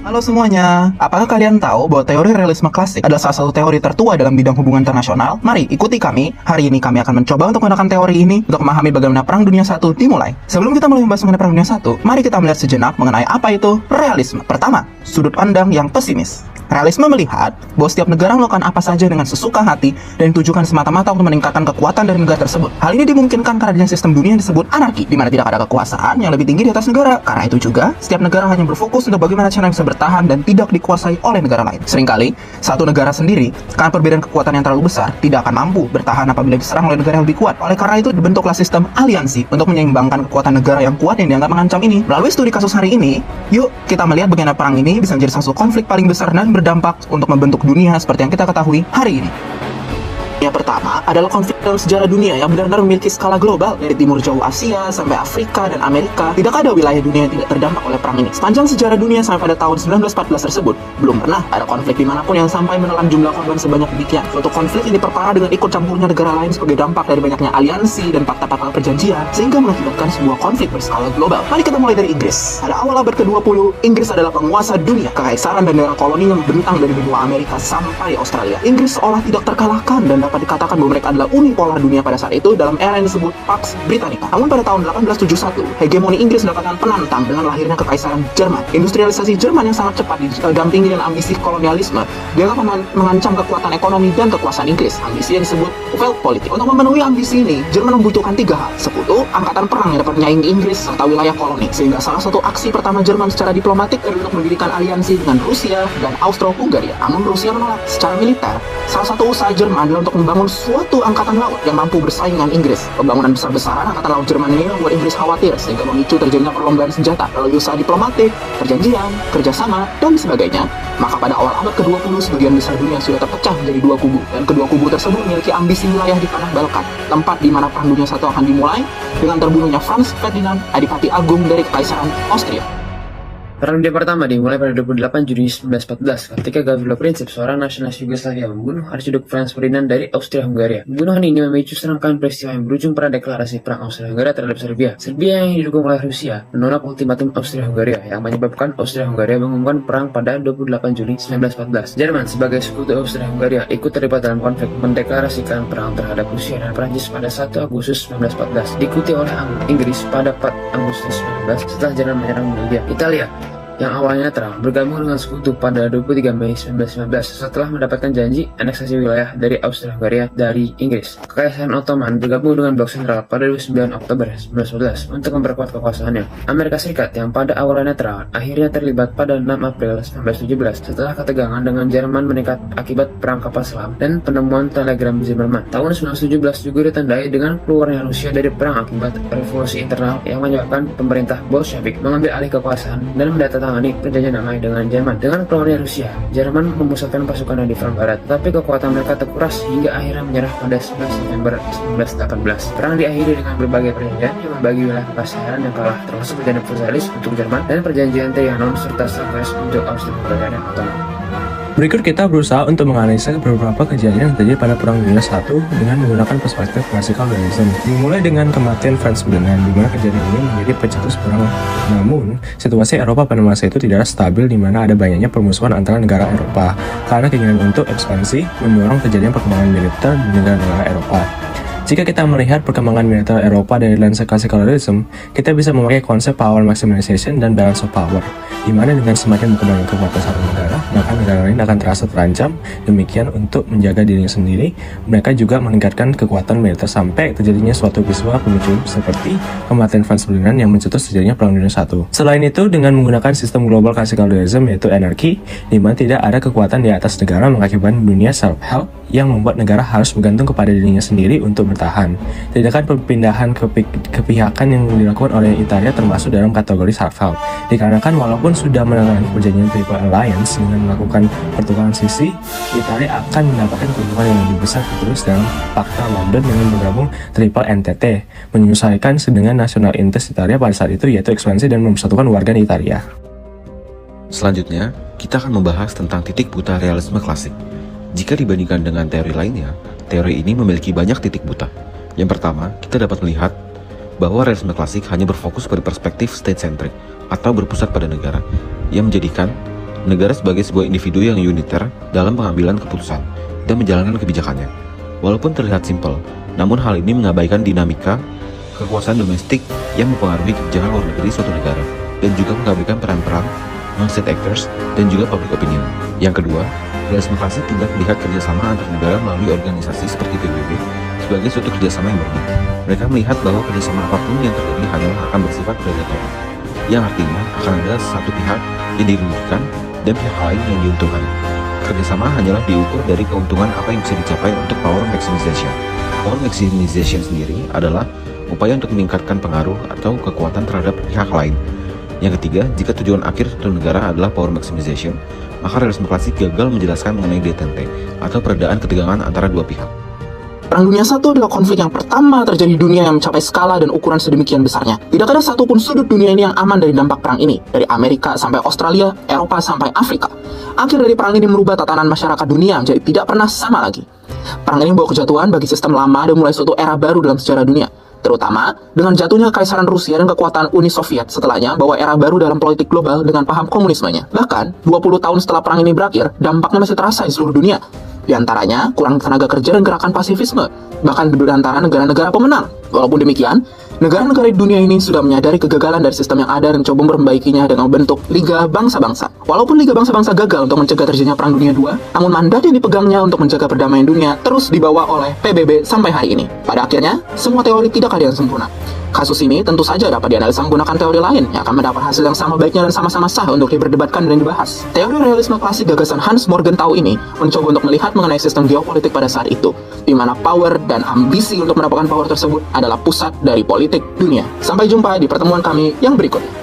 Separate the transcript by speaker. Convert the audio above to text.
Speaker 1: Halo semuanya, apakah kalian tahu bahwa teori realisme klasik adalah salah satu teori tertua dalam bidang hubungan internasional? Mari ikuti kami, hari ini kami akan mencoba untuk menggunakan teori ini untuk memahami bagaimana Perang Dunia I dimulai. Sebelum kita mulai membahas mengenai Perang Dunia I, mari kita melihat sejenak mengenai apa itu realisme. Pertama, sudut pandang yang pesimis. Realisme melihat bahwa setiap negara melakukan apa saja dengan sesuka hati dan ditujukan semata-mata untuk meningkatkan kekuatan dari negara tersebut. Hal ini dimungkinkan karena adanya sistem dunia yang disebut anarki, di mana tidak ada kekuasaan yang lebih tinggi di atas negara. Karena itu juga, setiap negara hanya berfokus untuk bagaimana cara bisa bertahan dan tidak dikuasai oleh negara lain. Seringkali, satu negara sendiri, karena perbedaan kekuatan yang terlalu besar, tidak akan mampu bertahan apabila diserang oleh negara yang lebih kuat. Oleh karena itu, dibentuklah sistem aliansi untuk menyeimbangkan kekuatan negara yang kuat yang dianggap mengancam ini. Melalui studi kasus hari ini, yuk kita melihat bagaimana perang ini bisa menjadi salah satu konflik paling besar dan berdampak untuk membentuk dunia seperti yang kita ketahui hari ini. Yang pertama adalah konflik dalam sejarah dunia yang benar-benar memiliki skala global. Dari timur jauh Asia sampai Afrika dan Amerika, tidak ada wilayah dunia yang tidak terdampak oleh perang ini. Sepanjang sejarah dunia sampai pada tahun 1914 tersebut, belum pernah ada konflik dimanapun yang sampai menelan jumlah korban sebanyak demikian. Suatu konflik ini diperparah dengan ikut campurnya negara lain sebagai dampak dari banyaknya aliansi dan fakta-fakta perjanjian, sehingga mengakibatkan sebuah konflik berskala global. Mari kita mulai dari Inggris. Pada awal abad ke-20, Inggris adalah penguasa dunia. Kekaisaran dan daerah koloni yang membentang dari benua Amerika sampai Australia. Inggris seolah tidak terkalahkan dan dapat dikatakan bahwa mereka adalah unipolar dunia pada saat itu dalam era yang disebut Pax Britannica. Namun pada tahun 1871, hegemoni Inggris mendapatkan penantang dengan lahirnya kekaisaran Jerman. Industrialisasi Jerman yang sangat cepat didampingi dengan ambisi kolonialisme dianggap mengancam kekuatan ekonomi dan kekuasaan Inggris. Ambisi yang disebut Weltpolitik. Untuk memenuhi ambisi ini, Jerman membutuhkan 3 hal: sekutu, angkatan perang yang dapat menyaingi Inggris, serta wilayah koloni. Sehingga salah satu aksi pertama Jerman secara diplomatik adalah untuk mendirikan aliansi dengan Rusia dan Austro-Hungaria. Namun Rusia menolak. Secara militer, salah satu usaha Jerman adalah untuk membangun suatu angkatan laut yang mampu bersaing dengan Inggris. Pembangunan besar-besaran angkatan laut Jerman ini membuat Inggris khawatir, sehingga memicu terjadinya perlombaan senjata, lalu usaha diplomatik, perjanjian, kerjasama, dan sebagainya. Maka pada awal abad ke-20, sebagian besar dunia sudah terpecah menjadi 2 kubu, dan kedua kubu tersebut memiliki ambisi wilayah di tanah Balkan, tempat di mana Perang Dunia I akan dimulai dengan terbunuhnya Franz Ferdinand, Adipati Agung dari Kekaisaran Austria.
Speaker 2: Perang Dunia Pertama dimulai pada 28 Juni 1914 ketika Gavrilo Princip, seorang nasionalis Yugoslavia, membunuh Archduke Franz Ferdinand dari Austria-Hungaria. Pembunuhan ini memicu serangkaian peristiwa yang berujung pada deklarasi Perang Austria-Hungaria terhadap Serbia. Serbia yang didukung oleh Rusia menolak ultimatum Austria-Hungaria yang menyebabkan Austria-Hungaria mengumumkan perang pada 28 Juli 1914. Jerman sebagai sekutu Austria-Hungaria ikut terlibat dalam konflik, mendeklarasikan perang terhadap Rusia dan Prancis pada 1 Agustus 1914, diikuti oleh Inggris pada 4 Agustus 1914 setelah Jerman menyerang Belgia. Italia yang awalnya netral bergabung dengan sekutu pada 23 Mei 1919 setelah mendapatkan janji aneksasi wilayah dari Austria-Hungaria dari Inggris. Kekaisaran Ottoman bergabung dengan Blok Sentral pada 29 Oktober 1911 untuk memperkuat kekuasaannya. Amerika Serikat yang pada awalnya netral akhirnya terlibat pada 6 April 1917 setelah ketegangan dengan Jerman meningkat akibat perang kapal selam dan penemuan telegram Zimmerman. Tahun 1917 juga ditandai dengan keluarnya Rusia dari perang akibat revolusi internal yang menyebabkan pemerintah Bolshevik mengambil alih kekuasaan dan mendatangkan perjanjian damai dengan Jerman. Dengan keluarnya Rusia, Jerman memusatkan pasukannya di front barat, tetapi kekuatan mereka terkuras hingga akhirnya menyerah pada 11 November 1918. Perang diakhiri dengan berbagai perjanjian yang membagi wilayah kekaisaran yang kalah, termasuk perjanjian Versailles untuk Jerman dan perjanjian Trianon serta Savres untuk Austria-Hungaria dan Ottoman.
Speaker 3: Berikut kita berusaha untuk menganalisa beberapa kejadian yang terjadi pada Perang Dunia I dengan menggunakan perspektif classical realism. Dimulai dengan kematian Franz Ferdinand, di mana kejadian ini menjadi pencetus perang. Namun, situasi Eropa pada masa itu tidaklah stabil, di mana ada banyaknya permusuhan antara negara Eropa karena keinginan untuk ekspansi mendorong terjadinya perkembangan militer di negara-negara Eropa. Jika kita melihat perkembangan militer Eropa dari lensa classical realism, kita bisa memakai konsep power maximization dan balance of power, di mana dengan semakin berkembangnya kekuatan satu negara, maka negara lain akan terasa terancam. Demikian untuk menjaga dirinya sendiri, mereka juga meningkatkan kekuatan militer sampai terjadinya suatu peristiwa pemicu seperti kematian Franz Ferdinand yang mencetus terjadinya Perang Dunia I. Selain itu, dengan menggunakan sistem global classical realism yaitu anarki, di mana tidak ada kekuatan di atas negara mengakibatkan dunia self-help yang membuat negara harus bergantung kepada dirinya sendiri untuk bertahan. Tindakan perpindahan kepihakan yang dilakukan oleh Italia termasuk dalam kategori self-help, dikarenakan walaupun sudah menandatangani perjanjian Triple Alliance dengan melakukan pertukaran sisi, Italia akan mendapatkan keuntungan yang lebih besar terus dalam Fakta London dengan bergabung Triple NTT, menyesuaikan dengan nasional interest Italia pada saat itu, yaitu ekspansi dan mempersatukan warga Italia.
Speaker 4: Selanjutnya, kita akan membahas tentang titik buta realisme klasik. Jika dibandingkan dengan teori lainnya, teori ini memiliki banyak titik buta. Yang pertama, kita dapat melihat bahwa realisme klasik hanya berfokus pada perspektif state-centric atau berpusat pada negara, yang menjadikan negara sebagai sebuah individu yang uniter dalam pengambilan keputusan dan menjalankan kebijakannya. Walaupun terlihat simpel, namun hal ini mengabaikan dinamika kekuasaan domestik yang mempengaruhi kebijakan luar negeri suatu negara, dan juga mengabaikan peran-peran non-state actors dan juga public opinion. Yang kedua, realisme klasik tidak melihat kerjasama antar negara melalui organisasi seperti PBB sebagai suatu kerjasama yang murni. Mereka melihat bahwa kerjasama apapun yang terjadi hanyalah akan bersifat predator, yang artinya akan ada satu pihak yang dirugikan dan pihak lain yang diuntungkan. Kerjasama hanyalah diukur dari keuntungan apa yang bisa dicapai untuk power maximization. Power maximization sendiri adalah upaya untuk meningkatkan pengaruh atau kekuatan terhadap pihak lain. Yang ketiga, jika tujuan akhir suatu negara adalah power maximization, maka realisme klasik gagal menjelaskan mengenai detente atau peredaan ketegangan antara dua pihak.
Speaker 1: Perang Dunia I adalah konflik yang pertama terjadi di dunia yang mencapai skala dan ukuran sedemikian besarnya. Tidak ada satupun sudut dunia ini yang aman dari dampak perang ini, dari Amerika sampai Australia, Eropa sampai Afrika. Akhir dari perang ini merubah tatanan masyarakat dunia menjadi tidak pernah sama lagi. Perang ini membawa kejatuhan bagi sistem lama dan mulai suatu era baru dalam sejarah dunia, terutama dengan jatuhnya Kekaisaran Rusia dan kekuatan Uni Soviet setelahnya bawa era baru dalam politik global dengan paham komunismenya. Bahkan, 20 tahun setelah perang ini berakhir, dampaknya masih terasa di seluruh dunia. Di antaranya, kurang tenaga kerja dan gerakan pasifisme, bahkan di antara negara-negara pemenang. Walaupun demikian, negara-negara di dunia ini sudah menyadari kegagalan dari sistem yang ada dan coba memperbaikinya dengan membentuk Liga Bangsa-Bangsa. Walaupun Liga Bangsa-Bangsa gagal untuk mencegah terjadinya Perang Dunia II, namun mandat yang dipegangnya untuk menjaga perdamaian dunia terus dibawa oleh PBB sampai hari ini. Pada akhirnya, semua teori tidak ada yang sempurna. Kasus ini tentu saja dapat dianalisa menggunakan teori lain yang akan mendapat hasil yang sama baiknya dan sama-sama sah untuk diperdebatkan dan dibahas. Teori realisme klasik gagasan Hans Morgenthau ini mencoba untuk melihat mengenai sistem geopolitik pada saat itu, di mana power dan ambisi untuk mendapatkan power tersebut adalah pusat dari politik dunia. Sampai jumpa di pertemuan kami yang berikutnya.